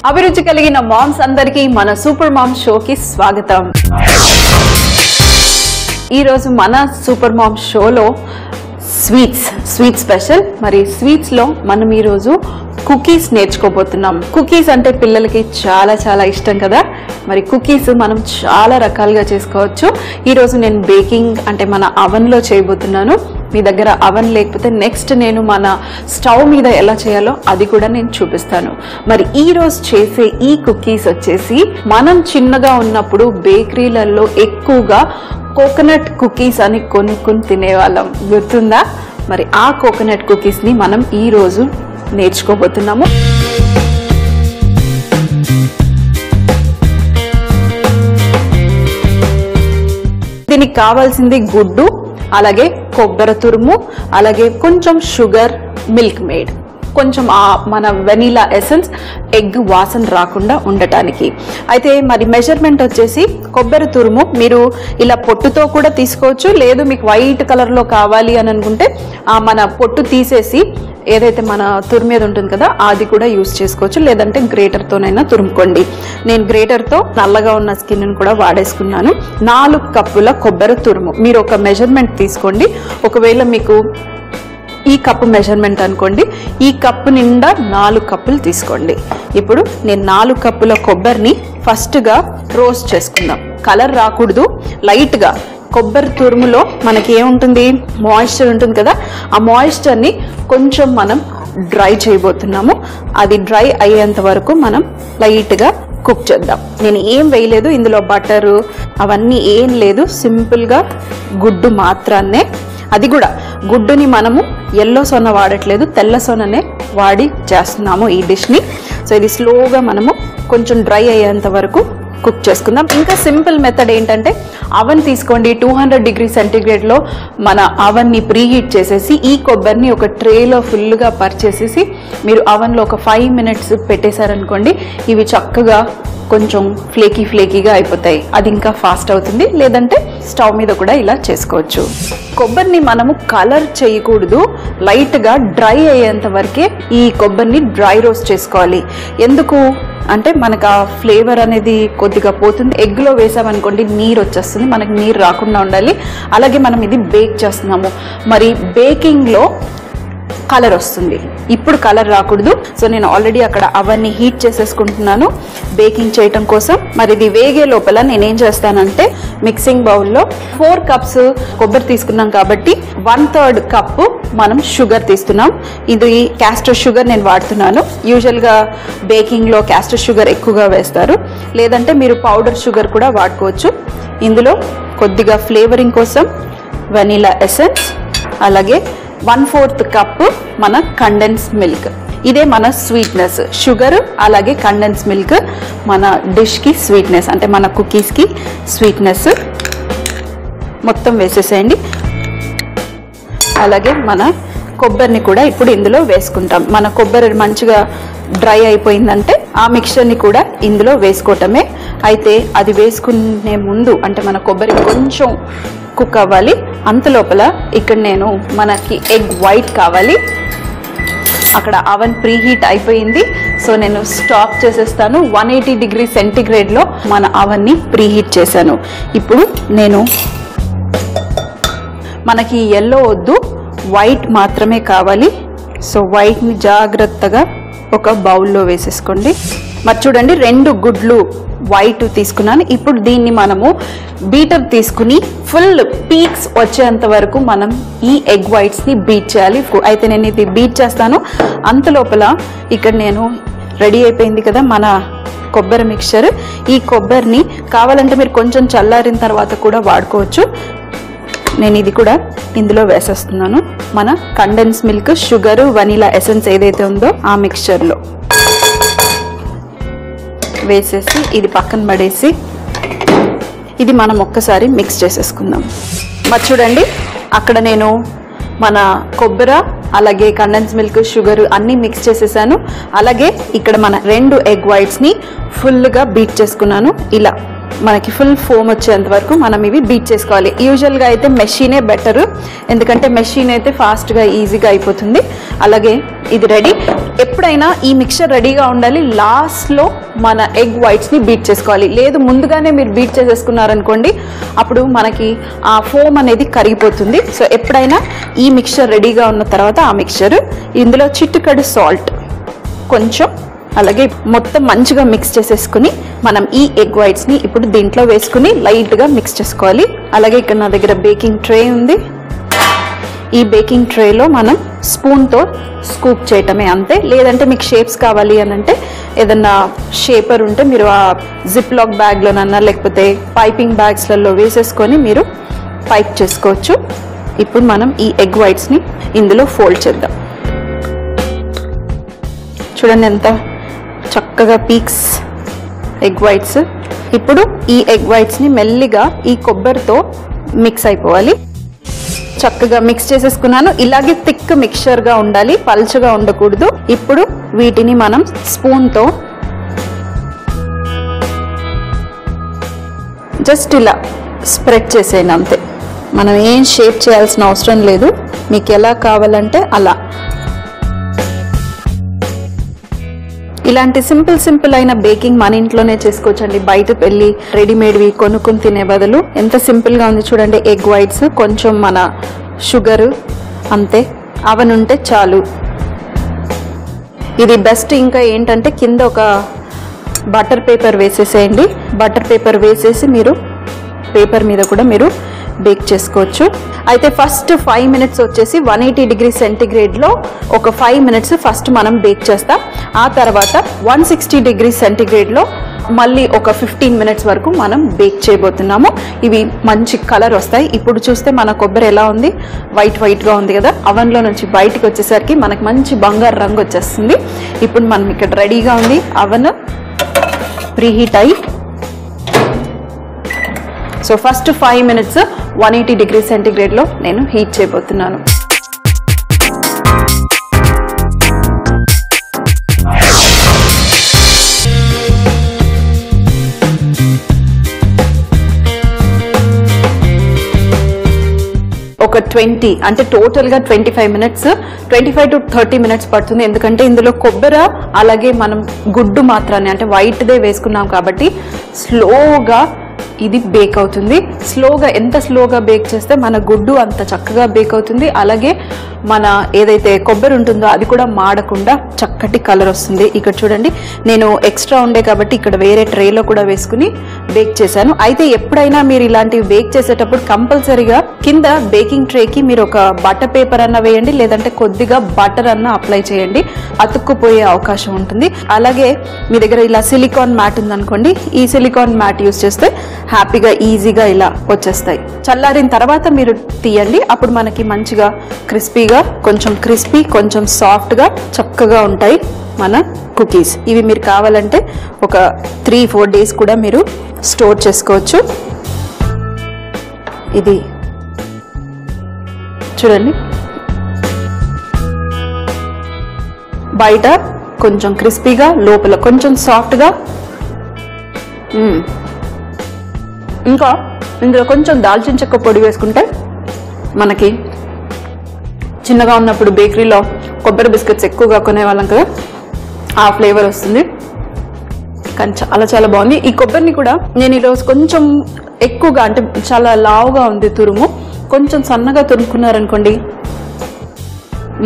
అభిరుచి కలిగిన మామ్స్ అందరికీ మన సూపర్ మామ్ షోకి స్వాగతం. ఈ రోజు మన సూపర్ మామ్ షోలో స్వీట్ స్పెషల్. మరి స్వీట్స్ లో మనం ఈ రోజు కుకీస్ నేర్చుకోబోతున్నాం. కుకీస్ అంటే పిల్లలకి చాలా చాలా ఇష్టం కదా. మరి కుకీస్ మనం చాలా రకాలుగా చేసుకోవచ్చు. ఈ రోజు నేను బేకింగ్ అంటే మన అవెన్ లో చేయబోతున్నాను. మీ దగ్గర అవెన్ లేకపోతే నెక్స్ట్ నేను మన స్టవ్ మీద ఎలా చేయాలో అది కూడా నేను చూపిస్తాను. మరి ఈ రోజు చేసే ఈ కుకీస్ వచ్చేసి మనం చిన్నగా ఉన్నప్పుడు బేకరీలలో ఎక్కువగా కోకోనట్ కుకీస్ అని కొనుక్కొని తినేవాళ్ళం, గుర్తుందా? మరి ఆ కోకోనట్ కుకీస్ ని మనం ఈ రోజు నేర్చుకోబోతున్నాము. దీనికి కావాల్సింది గుడ్డు, అలాగే కొబ్బరి తురుము, అలాగే కొంచెం షుగర్, మిల్క్ మేడ్, కొంచెం మన వెనీలా ఎసెన్స్, ఎగ్ వాసన రాకుండా ఉండటానికి. అయితే మరి మెజర్మెంట్ వచ్చేసి కొబ్బరి తురుము మీరు ఇలా పొట్టుతో కూడా తీసుకోవచ్చు, లేదు మీకు వైట్ కలర్లో కావాలి అని అనుకుంటే మన పొట్టు తీసేసి ఏదైతే మన తురిమేది ఉంటుంది కదా అది కూడా యూస్ చేసుకోవచ్చు, లేదంటే గ్రేటర్తోనైనా తురుముకోండి. నేను గ్రేటర్తో నల్లగా ఉన్న స్కిన్ కూడా వాడేసుకున్నాను. 4 కప్పుల కొబ్బరి తురుము. మీరు ఒక మెజర్మెంట్ తీసుకోండి. ఒకవేళ మీకు ఈ కప్పు మెజర్మెంట్ అనుకోండి, ఈ కప్పు నిండా 4 కప్పులు తీసుకోండి. ఇప్పుడు నేను 4 కప్పుల కొబ్బరిని ఫస్ట్గా రోస్ట్ చేసుకుందాం. కలర్ రాకూడదు, లైట్గా. కొబ్బరి తురుములో మనకి ఏముంటుంది, మాయిశ్చర్ ఉంటుంది కదా, ఆ మాయిశ్చర్ని కొంచెం మనం డ్రై చేయబోతున్నాము. అది డ్రై అయ్యేంత వరకు మనం లైట్గా కుక్ చేద్దాం. నేను ఏం వేయలేదు ఇందులో, బటరు అవన్నీ ఏం లేదు, సింపుల్గా గుడ్డు మాత్రాన్నే. అది కూడా గుడ్డుని మనము ఎల్లో సొన వాడట్లేదు, తెల్ల సొననే వాడి చేస్తున్నాము ఈ డిష్ని. సో ఇది స్లోగా మనము కొంచెం డ్రై అయ్యేంత వరకు కుక్ చేసుకుందాం. ఇంకా సింపుల్ మెథడ్ ఏంటంటే అవెన్ తీసుకోండి. 200 డిగ్రీ సెంటీగ్రేడ్లో మన అవెన్ని ప్రీహీట్ చేసేసి ఈ కొబ్బరిని ఒక ట్రేలో ఫుల్గా పరిచేసేసి మీరు అవెన్లో ఒక 5 మినిట్స్ పెట్టేశారనుకోండి, ఇవి చక్కగా కొంచెం ఫ్లేకీగా అయిపోతాయి. అది ఇంకా ఫాస్ట్ అవుతుంది. లేదంటే స్టవ్ మీద కూడా ఇలా చేసుకోవచ్చు. కొబ్బరిని మనము కలర్ చేయకూడదు, లైట్గా డ్రై అయ్యేంత వరకే ఈ కొబ్బరిని డ్రై రోస్ట్ చేసుకోవాలి. ఎందుకు అంటే మనకు ఆ ఫ్లేవర్ అనేది కొద్దిగా పోతుంది. ఎగ్లో వేసామనుకోండి నీరు వచ్చేస్తుంది, మనకి నీరు రాకుండా ఉండాలి. అలాగే మనం ఇది బేక్ చేస్తున్నాము, మరి బేకింగ్లో కలర్ వస్తుంది. ఇప్పుడు కలర్ రాకూడదు. సో నేను ఆల్రెడీ అక్కడ అవన్నీ హీట్ చేసేసుకుంటున్నాను బేకింగ్ చేయటం కోసం. మరి ఇది వేగే లోపల నేనేం చేస్తానంటే మిక్సింగ్ బౌల్లో 4 కప్స్ కొబ్బరి తీసుకున్నాం కాబట్టి 1/3 కప్పు మనం షుగర్ తీస్తున్నాం. ఇది క్యాస్టర్ షుగర్ నేను వాడుతున్నాను. యూజువల్గా బేకింగ్లో క్యాస్టర్ షుగర్ ఎక్కువగా వేస్తారు, లేదంటే మీరు పౌడర్ షుగర్ కూడా వాడుకోవచ్చు. ఇందులో కొద్దిగా ఫ్లేవరింగ్ కోసం వెనీలా ఎసెన్స్, అలాగే 1/4 కప్పు మన కండెన్స్ మిల్క్. ఇదే మన స్వీట్నెస్. షుగర్ అలాగే కండెన్స్ మిల్క్ మన డిష్కి స్వీట్నెస్, అంటే మన కుకీస్కి స్వీట్నెస్. మొత్తం వేసేసేయండి. అలాగే మన కొబ్బరిని కూడా ఇప్పుడు ఇందులో వేసుకుంటాం. మన కొబ్బరి మంచిగా డ్రై అయిపోయిందంటే ఆ మిక్చర్ని కూడా ఇందులో వేసుకోవటమే. అయితే అది వేసుకునే ముందు అంటే మన కొబ్బరి కొంచెం కుక్ అవ్వాలి. అంతలోపల ఇక్కడ నేను మనకి ఎగ్ వైట్ కావాలి. అక్కడ అవెన్ ప్రీహీట్ అయిపోయింది, సో నేను స్టాప్ చేసేస్తాను. 180 డిగ్రీ సెంటీగ్రేడ్లో మన అవెన్ని ప్రీహీట్ చేశాను. ఇప్పుడు నేను మనకి ఎల్లో వద్దు, వైట్ మాత్రమే కావాలి. సో వైట్ని జాగ్రత్తగా ఒక బౌల్లో వేసేసుకోండి. మరి చూడండి 2 గుడ్లు వైట్ తీసుకున్నాను. ఇప్పుడు దీన్ని మనము బీటర్ తీసుకుని ఫుల్ పీక్స్ వచ్చేంత వరకు మనం ఈ ఎగ్ వైట్స్ని బీట్ చేయాలి. అయితే నేను ఇది బీట్ చేస్తాను. అంతలోపల ఇక్కడ నేను రెడీ అయిపోయింది కదా మన కొబ్బరి మిక్చర్. ఈ కొబ్బరిని కావాలంటే మీరు కొంచెం చల్లారిన తర్వాత కూడా వాడుకోవచ్చు. నేను ఇది కూడా ఇందులో వేసేస్తున్నాను. మన condense milk, sugar, vanilla essence ఏదైతే ఉందో ఆ మిక్చర్లో వేసేసి ఇది పక్కన పడేసి ఇది మనం ఒక్కసారి మిక్స్ చేసేసుకుందాం. మరి చూడండి అక్కడ నేను మన కొబ్బరి అలాగే కండెన్స్ మిల్క్, షుగర్ అన్నీ మిక్స్ చేసేసాను. అలాగే ఇక్కడ మన 2 ఎగ్ వైట్స్ని ఫుల్గా బీట్ చేసుకున్నాను. ఇలా మనకి ఫుల్ ఫోమ్ వచ్చేంత వరకు మనం ఇవి బీట్ చేసుకోవాలి. యూజువల్గా అయితే మెషీనే బెటర్, ఎందుకంటే మెషీన్ అయితే ఫాస్ట్గా ఈజీగా అయిపోతుంది. అలాగే ఇది రెడీ. ఎప్పుడు ఎప్పుడైనా ఈ మిక్చర్ రెడీగా ఉండాలి, లాస్ట్లో మన ఎగ్ వైట్స్ని బీట్ చేసుకోవాలి. లేదు ముందుగానే మీరు బీట్ చేసేసుకున్నారనుకోండి, అప్పుడు మనకి ఆ ఫోమ్ అనేది కరిగిపోతుంది. సో ఎప్పుడైనా ఈ మిక్చర్ రెడీగా ఉన్న తర్వాత ఆ మిక్చర్, ఇందులో చిటికెడు సాల్ట్ కొంచెం, అలాగే మొత్తం మంచిగా మిక్స్ చేసేసుకుని మనం ఈ ఎగ్ వైట్స్ని ఇప్పుడు దీంట్లో వేసుకుని లైట్గా మిక్స్ చేసుకోవాలి. అలాగే ఇక్కడ నా దగ్గర బేకింగ్ ట్రే ఉంది. ఈ బేకింగ్ ట్రేలో మనం స్పూన్తో స్కూప్ చేయటమే, అంతే. లేదంటే మీకు షేప్స్ కావాలి అని అంటే ఏదన్నా షేపర్ ఉంటే మీరు ఆ జిప్ లాక్ బ్యాగ్లోనన్నా లేకపోతే పైపింగ్ బ్యాగ్స్లలో వేసేసుకొని మీరు పైప్ చేసుకోవచ్చు. ఇప్పుడు మనం ఈ ఎగ్ వైట్స్ని ఇందులో ఫోల్డ్ చేద్దాం. చూడండి ఎంత చక్కగా పీక్స్ ఎగ్ వైట్స్. ఇప్పుడు ఈ ఎగ్ వైట్స్ని మెల్లిగా ఈ కొబ్బరితో మిక్స్ అయిపోవాలి. చక్కగా మిక్స్ చేసేసుకున్నాను. ఇలాగే థిక్ మిక్చర్గా ఉండాలి, పల్చగా ఉండకూడదు. ఇప్పుడు వీటిని మనం స్పూన్తో జస్ట్ ఇలా స్ప్రెడ్ చేసేయండి, అంతే. మనం ఏం షేప్ చేయాల్సిన అవసరం లేదు, మీకు ఎలా కావాలంటే అలా. ఇలాంటి సింపుల్ అయిన బేకింగ్ మన ఇంట్లోనే చేసుకోవచ్చండి. బయట వెళ్ళి రెడీమేడ్వి కొనుక్కుని తినే బదులు ఎంత సింపుల్గా ఉంది చూడండి. ఎగ్ వైట్స్, కొంచెం మన షుగర్, అంతే. అవన్ ఉంటే చాలు. ఇది బెస్ట్. ఇంకా ఏంటంటే కింద ఒక బటర్ పేపర్ వేసేసేయండి. బటర్ పేపర్ వేసేసి మీరు పేపర్ మీద కూడా మీరు బేక్ చేసుకోవచ్చు. అయితే ఫస్ట్ 5 minutes వచ్చేసి 180 degrees సెంటిగ్రేడ్లో ఒక 5 minutes ఫస్ట్ మనం బేక్ చేస్తాం. ఆ తర్వాత 160 degrees సెంటిగ్రేడ్లో మళ్ళీ ఒక 15 minutes వరకు మనం బేక్ చేయబోతున్నాము. ఇవి మంచి కలర్ వస్తాయి. ఇప్పుడు చూస్తే మన కొబ్బరి ఎలా ఉంది, వైట్గా ఉంది కదా. అవన్లో నుంచి బయటకు వచ్చేసరికి మనకు మంచి బంగారు రంగు వచ్చేస్తుంది. ఇప్పుడు మనం ఇక్కడ రెడీగా ఉంది. అవన్ ప్రీహీట్ అయ్యి, సో ఫస్ట్ 5 minutes 180 degrees సెంటిగ్రేడ్లో నేను హీట్ చేయబోతున్నాను. ఒక 20 అంటే టోటల్గా 25 minutes, 25 to 30 minutes పడుతుంది. ఎందుకంటే ఇందులో కొబ్బరి అలాగే మనం గుడ్డు మాత్రాన్ని అంటే వైట్దే వేసుకున్నాం కాబట్టి స్లోగా ఇది బేక్ అవుతుంది. ఎంత స్లోగా బేక్ చేస్తే మన గుడ్డు అంత చక్కగా బేక్ అవుతుంది. అలాగే మన ఏదైతే కొబ్బరి ఉంటుందో అది కూడా మాడకుండా చక్కటి కలర్ వస్తుంది. ఇక్కడ చూడండి, నేను ఎక్స్ట్రా ఉండే కాబట్టి ఇక్కడ వేరే ట్రేలో కూడా వేసుకుని బేక్ చేశాను. అయితే ఎప్పుడైనా మీరు ఇలాంటివి బేక్ చేసేటప్పుడు కంపల్సరీగా కింద బేకింగ్ ట్రేకి మీరు ఒక బటర్ పేపర్ అన్న వేయండి, లేదంటే కొద్దిగా బటర్ అన్న అప్లై చేయండి. అతుక్కుపోయే అవకాశం ఉంటుంది. అలాగే మీ దగ్గర ఇలా సిలికాన్ మ్యాట్ ఉందనుకోండి, ఈ సిలికాన్ మ్యాట్ యూస్ చేస్తే హ్యాపీగా ఈజీగా ఇలా వచ్చేస్తాయి. చల్లారిన తర్వాత మీరు తీయండి. అప్పుడు మనకి మంచిగా క్రిస్పీగా, కొంచెం క్రిస్పీ కొంచెం సాఫ్ట్గా చక్కగా ఉంటాయి మన కుకీస్. ఇవి మీరు కావాలంటే ఒక 3-4 days కూడా మీరు స్టోర్ చేసుకోవచ్చు. ఇది చూడండి, బయట కొంచెం క్రిస్పీగా, లోపల కొంచెం సాఫ్ట్గా. ఇంకా ఇందులో కొంచెం దాల్చిన చెక్క పొడి వేసుకుంటే మనకి చిన్నగా ఉన్నప్పుడు బేకరీలో కొబ్బరి బిస్కెట్స్ ఎక్కువగా కొనేవాళ్ళం కదా, ఆ ఫ్లేవర్ వస్తుంది. కానీ చాలా బాగుంది. ఈ కొబ్బరిని కూడా నేను ఈరోజు కొంచెం ఎక్కువగా, అంటే చాలా లావుగా ఉంది తురుము, కొంచెం సన్నగా తురుముకున్నారనుకోండి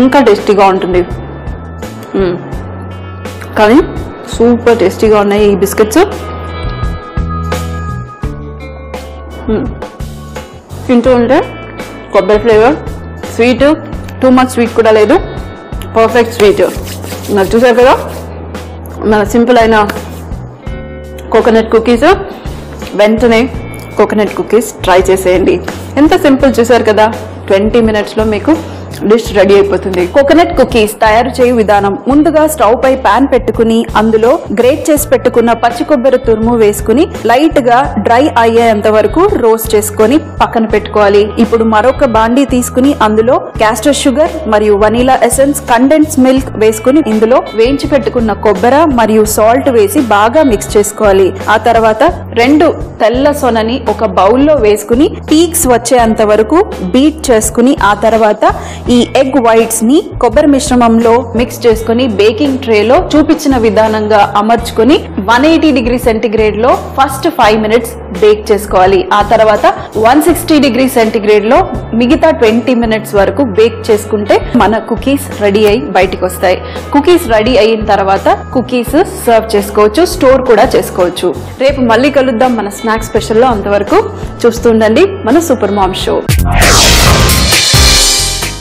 ఇంకా టేస్టీగా ఉంటుంది. కానీ సూపర్ టేస్టీగా ఉన్నాయి ఈ బిస్కెట్స్. తింటూ ఉంటే కొబ్బరి flavour, sweet, too much sweet కూడా లేదు, పర్ఫెక్ట్ స్వీట్. నాకు చూసారు కదా మన సింపుల్ అయిన కోకోనట్ కుకీస్. వెంటనే కోకోనట్ కుకీస్ ట్రై చేసేయండి. ఎంత సింపుల్ చూసారు కదా, 20 minutesలో మీకు డిష్ రెడీ అయిపోతుంది. కోకోనట్ కుకీస్ తయారు చేయు విధానం: ముందుగా స్టవ్ పై పాన్ పెట్టుకుని అందులో గ్రేట్ చేసి పెట్టుకున్న పచ్చి కొబ్బరి తురుము వేసుకుని లైట్ గా డ్రై అయ్యేంత వరకు రోస్ట్ చేసుకుని పక్కన పెట్టుకోవాలి. ఇప్పుడు మరొక బాండీ తీసుకుని అందులో క్యాస్టర్ షుగర్ మరియు వనీలా ఎసెన్స్, కండెన్స్ మిల్క్ వేసుకుని ఇందులో వేయించి పెట్టుకున్న కొబ్బరి మరియు సాల్ట్ వేసి బాగా మిక్స్ చేసుకోవాలి. ఆ తర్వాత 2 తెల్ల సొనని ఒక బౌల్లో వేసుకుని పీక్స్ వచ్చేంత వరకు బీట్ చేసుకుని ఆ తర్వాత ఈ ఎగ్ వైట్స్ ని కొబ్బరి మిశ్రమంలో మిక్స్ చేసుకుని బేకింగ్ ట్రేలో చూపించిన విధానంగా అమర్చుకుని 180 డిగ్రీ సెంటిగ్రేడ్ లో ఫస్ట్ 5 మినిట్స్ బేక్ చేసుకోవాలి. ఆ తర్వాత 160 డిగ్రీ సెంటిగ్రేడ్ లో మిగతా 20 మినిట్స్ వరకు బేక్ చేసుకుంటే మన కుకీస్ రెడీ అయి బయటికి వస్తాయి. కుకీస్ రెడీ అయిన తర్వాత కుకీస్ సర్వ్ చేసుకోవచ్చు, స్టోర్ కూడా చేసుకోవచ్చు. రేపు మళ్ళీ కలుద్దాం మన స్నాక్ స్పెషల్లో. అంతవరకు చూస్తుండండి మన సూపర్ మామ్ షో.